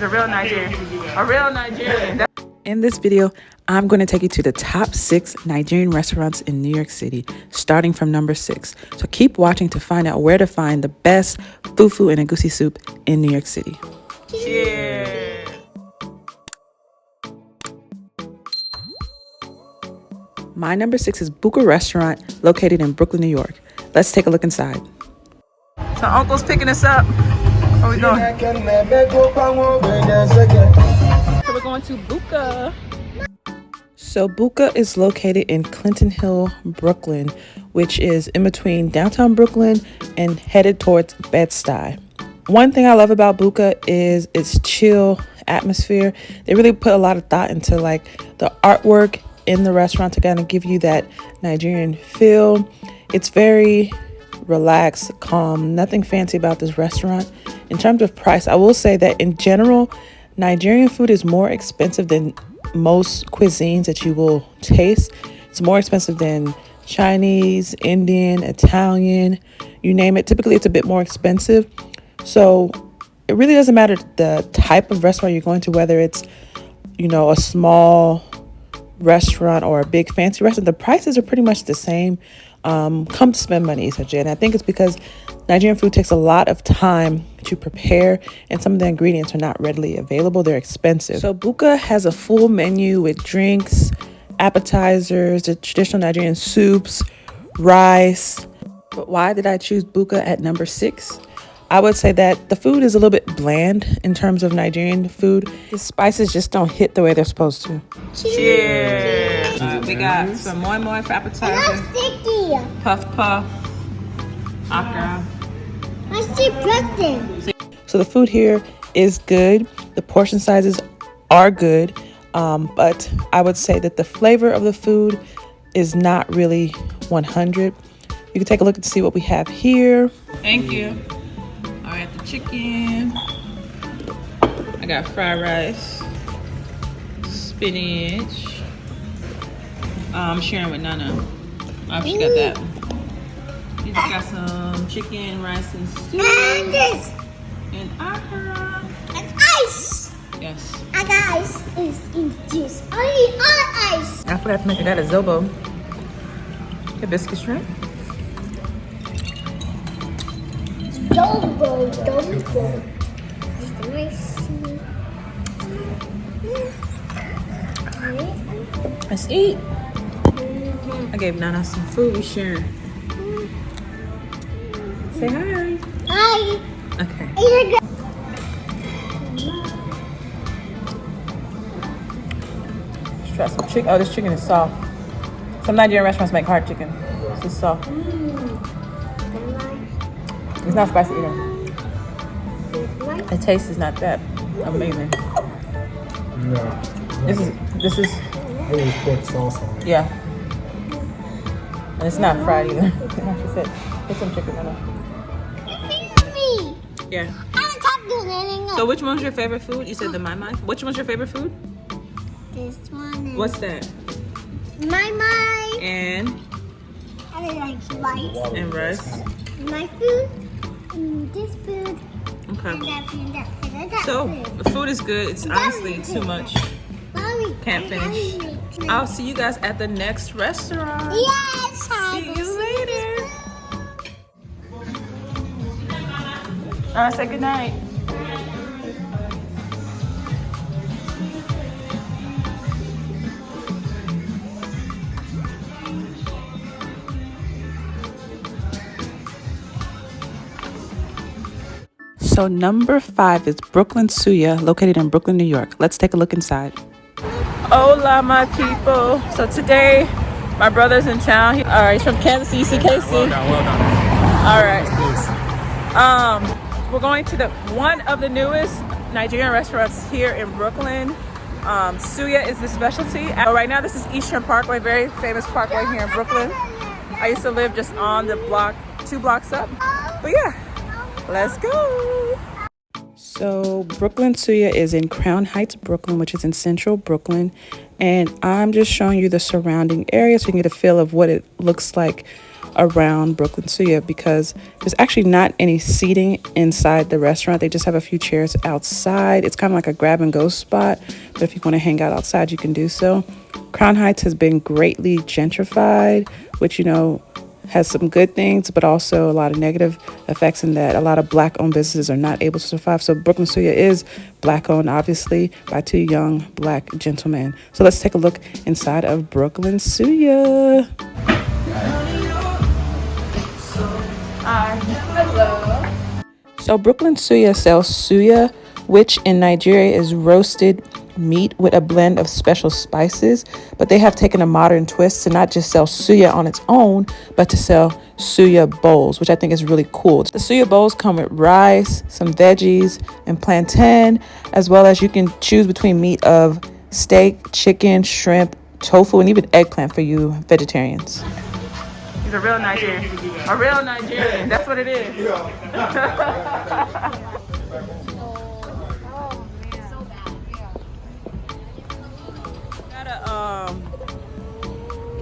He's a real Nigerian. A real Nigerian. In this video, I'm going to take you to the top 6 Nigerian restaurants in New York City, starting from number 6. So keep watching to find out where to find the best fufu and egusi soup in New York City. Cheers. My number 6 is Buca Restaurant, located in Brooklyn, New York. Let's take a look inside. So Uncle's picking us up. Where we going? So we're going to Buca. So Buca is located in Clinton Hill, Brooklyn, which is in between downtown Brooklyn and headed towards Bed-Stuy. One thing I love about Buca is its chill atmosphere. They really put a lot of thought into like the artwork in the restaurant to kind of give you that Nigerian feel. It's very relaxed, calm, nothing fancy about this restaurant. In terms of price, I will say that in general, Nigerian food is more expensive than most cuisines that you will taste. It's more expensive than Chinese, Indian, Italian, you name it. Typically, it's a bit more expensive. So it really doesn't matter the type of restaurant you're going to, whether it's, you know, a small restaurant or a big fancy restaurant. The prices are pretty much the same. Come to spend money, essentially. And I think it's because Nigerian food takes a lot of time to prepare, and some of the ingredients are not readily available. They're expensive. So Buca has a full menu with drinks, appetizers, the traditional Nigerian soups, rice. But why did I choose Buca at number 6? I would say that the food is a little bit bland in terms of Nigerian food. The spices just don't hit the way they're supposed to. Cheers. We got some moi moi for appetizer. Puff puff. Akra. So the food here is good. The portion sizes are good. But I would say that the flavor of the food is not really 100. You can take a look and see what we have here. Thank you. All right, the chicken. I got fried rice, spinach. I'm sharing with Nana. Oh, she got that. You just got some chicken, rice, and stew. And this. And akara. And ice. Yes. I got ice in juice. I eat all ice. I forgot to make it. I got a zobo. Hibiscus shrimp. Double. Let's eat. I gave Nana some food. We sharing. Say hi. Hi. Okay. Let's try some chicken. Oh, this chicken is soft. Some Nigerian restaurants make hard chicken. This is soft. It's not spicy either. The taste is not that amazing. Yeah. This is. I always put sauce on it. Yeah. And it's not fried either. She said, get some chicken in it. Me. Yeah. I'm talking anything. So which one's your favorite food? You said the mai mai. Which one's your favorite food? This one is What's that? my. And I like rice. and rice. My food. This food. Okay. And that food. That food. And that So food. the food is good. It's honestly too much. Mommy, Can't finish. I'll see you guys at the next restaurant. Yes. See you later. All right, say good night. So number 5 is Brooklyn Suya, located in Brooklyn, New York. Let's take a look inside. Hola, my people. So today, my brother's in town. All right, he's from Kansas City. You see Casey? Well done. All right. We're going to one of the newest Nigerian restaurants here in Brooklyn. Suya is the specialty. Right now, this is Eastern Parkway, very famous parkway here in Brooklyn. I used to live just on the block, 2 blocks up. But yeah, let's go. So Brooklyn Suya is in Crown Heights, Brooklyn, which is in central Brooklyn. And I'm just showing you the surrounding area so you can get a feel of what it looks like around Brooklyn Suya because there's actually not any seating inside the restaurant. They just have a few chairs outside. It's kind of like a grab and go spot, but if you want to hang out outside, you can do so. Crown Heights has been greatly gentrified, which, you know, has some good things, but also a lot of negative effects in that a lot of Black-owned businesses are not able to survive. So Brooklyn Suya is Black-owned, obviously, by two young Black gentlemen. So let's take a look inside of Brooklyn Suya. Hello. So Brooklyn Suya sells suya, which in Nigeria is roasted meat with a blend of special spices, but they have taken a modern twist to not just sell suya on its own, but to sell suya bowls, which I think is really cool. The suya bowls come with rice, some veggies, and plantain, as well as you can choose between meat of steak, chicken, shrimp, tofu, and even eggplant for you vegetarians. He's a real Nigerian. A real Nigerian. That's what it is.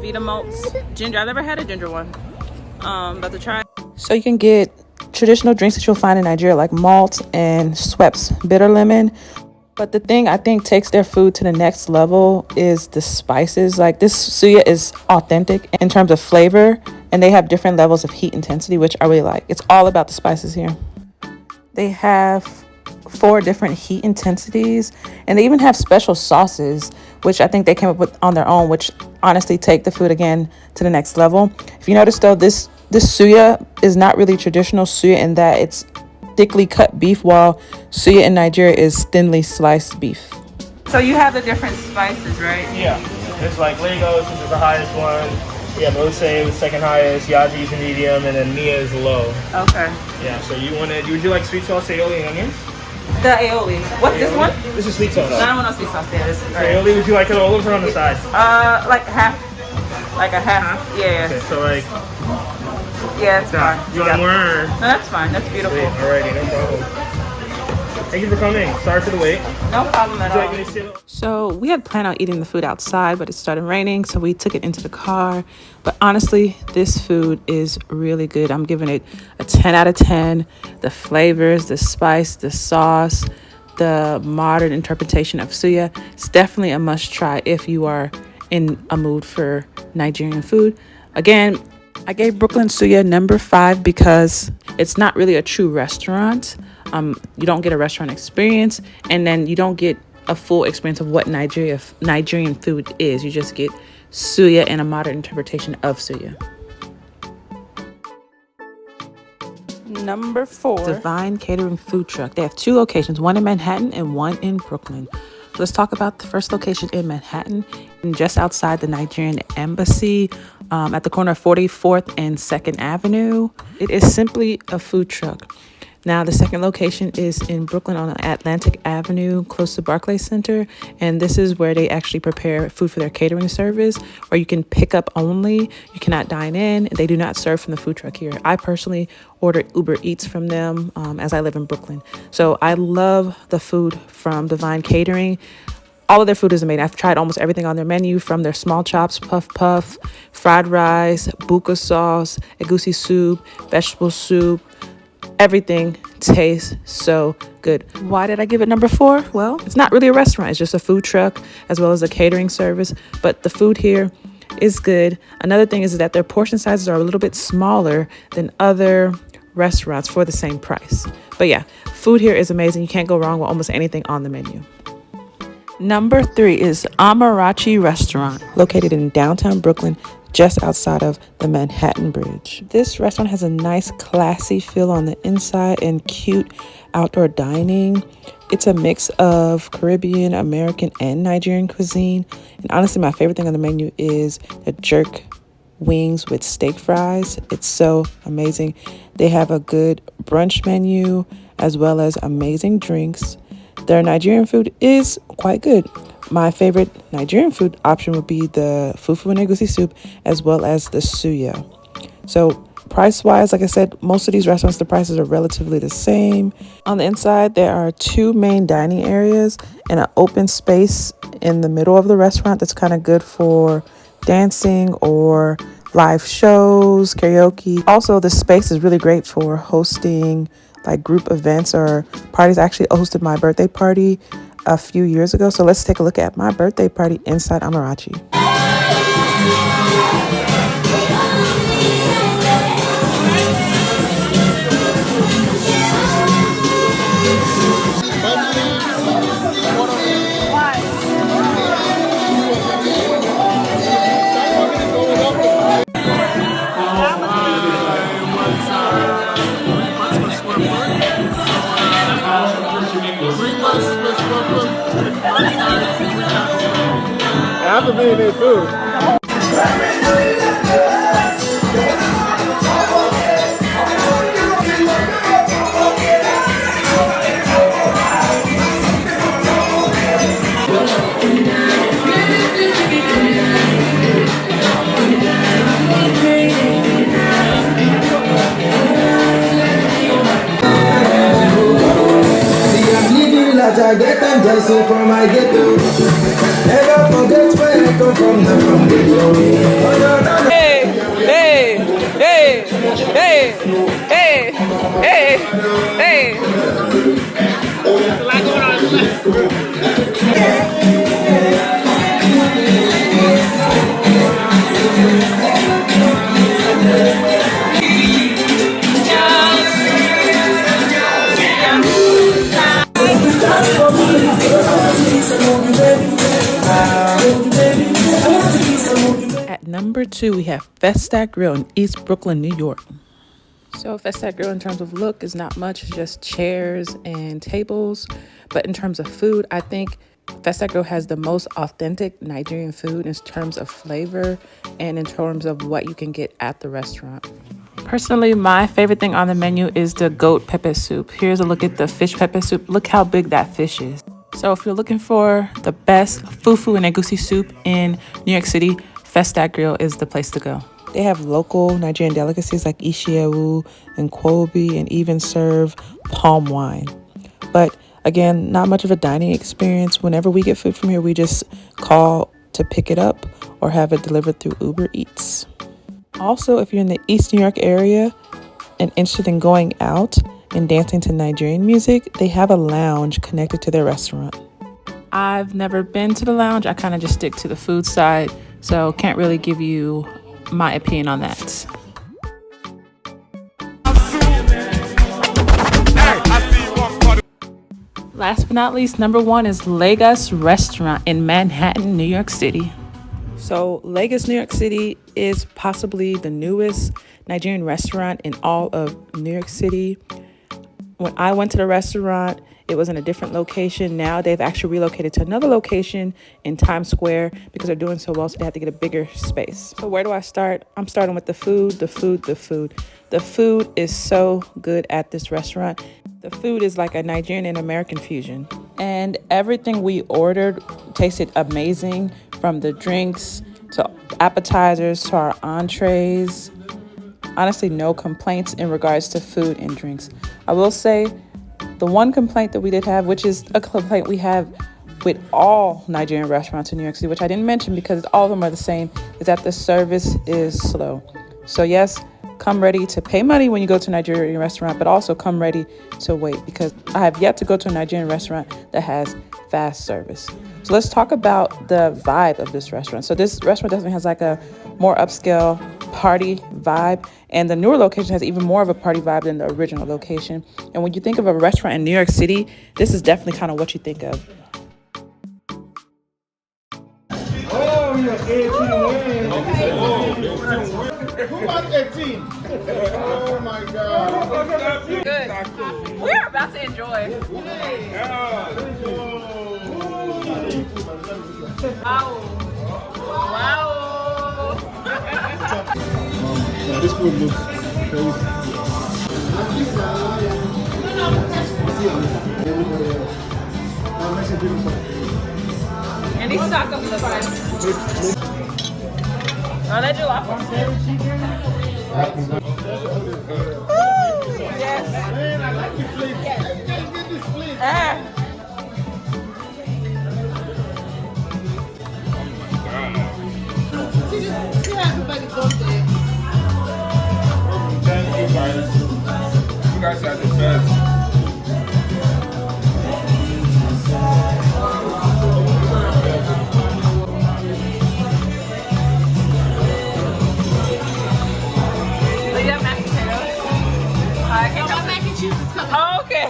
Vita malts ginger. I've never had a ginger one. About to try. So you can get traditional drinks that you'll find in Nigeria like malt and Schweppes bitter lemon. But the thing I think takes their food to the next level is the spices. Like this suya is authentic in terms of flavor, and they have different levels of heat intensity, which I really like. It's all about the spices here. They have 4 different heat intensities, and they even have special sauces, which I think they came up with on their own, which honestly take the food again to the next level. If you notice though, this suya is not really traditional suya in that it's thickly cut beef, while suya in Nigeria is thinly sliced beef. So you have the different spices, right? Yeah, it's like Lagos, which is the highest one. We have Ose, the second highest. Yaji is medium, and then Mia is low. Okay. Yeah. So would you like sweet sauce, aioli, and onions? The aioli. What's this one? This is sweet sauce. No, I don't want no sweet sauce. Yeah, this is right. Aioli, would you like it all over on the side? Like half. Like a half. Yeah. Okay, so like. Yeah, it's fine. You want more? Or? No, that's fine. That's beautiful. Sweet. Alrighty, no problem. Thank you for coming. Sorry for the wait. No problem at all. So we had planned on eating the food outside, but it started raining, so we took it into the car. But honestly, this food is really good. I'm giving it a 10 out of 10. The flavors, the spice, the sauce, the modern interpretation of suya. It's definitely a must try if you are in a mood for Nigerian food. Again, I gave Brooklyn Suya number 5 because it's not really a true restaurant. You don't get a restaurant experience, and then you don't get a full experience of what Nigerian food is. You just get suya and a modern interpretation of suya. Number 4, Divine Catering Food Truck. They have 2 locations, one in Manhattan and one in Brooklyn. Let's talk about the first location in Manhattan, just outside the Nigerian Embassy, at the corner of 44th and 2nd Avenue. It is simply a food truck. Now, the second location is in Brooklyn on Atlantic Avenue, close to Barclays Center. And this is where they actually prepare food for their catering service, where you can pick up only. You cannot dine in. They do not serve from the food truck here. I personally ordered Uber Eats from them as I live in Brooklyn. So I love the food from Divine Catering. All of their food is amazing. I've tried almost everything on their menu, from their small chops, puff, fried rice, buca sauce, egusi soup, vegetable soup. Everything tastes so good. Why did I give it number 4? Well, it's not really a restaurant. It's just a food truck as well as a catering service. But the food here is good. Another thing is that their portion sizes are a little bit smaller than other restaurants for the same price. But yeah, food here is amazing. You can't go wrong with almost anything on the menu. Number 3 is Amarachi Restaurant, located in downtown Brooklyn, just outside of the Manhattan Bridge. This restaurant has a nice, classy feel on the inside and cute outdoor dining. It's a mix of Caribbean, American, and Nigerian cuisine. And honestly, my favorite thing on the menu is the jerk wings with steak fries. It's so amazing. They have a good brunch menu as well as amazing drinks. Their Nigerian food is quite good. My favorite Nigerian food option would be the Fufu and Egusi soup as well as the Suya. So price-wise, like I said, most of these restaurants, the prices are relatively the same. On the inside, there are 2 main dining areas and an open space in the middle of the restaurant that's kind of good for dancing or live shows, karaoke. Also, the space is really great for hosting like group events or parties. I actually hosted my birthday party a few years ago. So let's take a look at my birthday party inside Amarachi. I have to be in there too. I get them dancing from my ghetto. Never forget where I come from, not from the Hey, hey, hey, hey, hey, hey, hey. At number 2, we have Festac Grill in East Brooklyn, New York. So Festac Grill in terms of look is not much, just chairs and tables. But in terms of food, I think Festac Grill has the most authentic Nigerian food in terms of flavor and in terms of what you can get at the restaurant. Personally, my favorite thing on the menu is the goat pepper soup. Here's a look at the fish pepper soup. Look how big that fish is. So if you're looking for the best Fufu and Egusi soup in New York City, Festac Grill is the place to go. They have local Nigerian delicacies like ishiawu and kwobi and even serve palm wine. But again, not much of a dining experience. Whenever we get food from here, we just call to pick it up or have it delivered through Uber Eats. Also, if you're in the East New York area and interested in going out and dancing to Nigerian music, they have a lounge connected to their restaurant. I've never been to the lounge. I kind of just stick to the food side, so can't really give you my opinion on that. Last but not least, number 1 is Buca Restaurant in Manhattan, New York City. So Buca, New York City is possibly the newest Nigerian restaurant in all of New York City. When I went to the restaurant, it was in a different location. Now they've actually relocated to another location in Times Square because they're doing so well, so they have to get a bigger space. So where do I start? I'm starting with the food. The food is so good at this restaurant. The food is like a Nigerian and American fusion. And everything we ordered tasted amazing, from the drinks to appetizers to our entrees. Honestly, no complaints in regards to food and drinks. I will say the one complaint that we did have, which is a complaint we have with all Nigerian restaurants in New York City, which I didn't mention because all of them are the same, is that the service is slow. So yes, come ready to pay money when you go to a Nigerian restaurant, but also come ready to wait, because I have yet to go to a Nigerian restaurant that has fast service. So let's talk about the vibe of this restaurant. So this restaurant definitely has like a more upscale party vibe, and the newer location has even more of a party vibe than the original location. And when you think of a restaurant in New York City, this is definitely kind of what you think of. Oh, you're 18 wins. Who got 18? Oh my God. Good. We're about to enjoy. Wow. Wow. This food looks crazy. And these tacos are fine. I'll let you laugh. Yes. Man, I like this plate. Hey, you guys get this plate. See, everybody goes there. Oh, okay.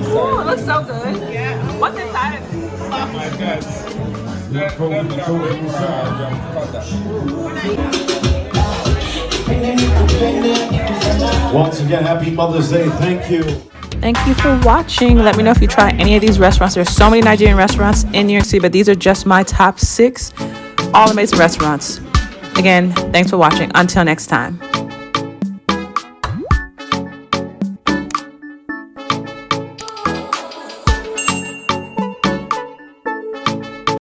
Ooh, it looks so good. Yeah. What's inside of it? Once again, happy Mother's Day. Thank you. Thank you for watching. Let me know if you try any of these restaurants. There's so many Nigerian restaurants in New York City, but these are just my top 6. All amazing restaurants. Again, thanks for watching. Until next time.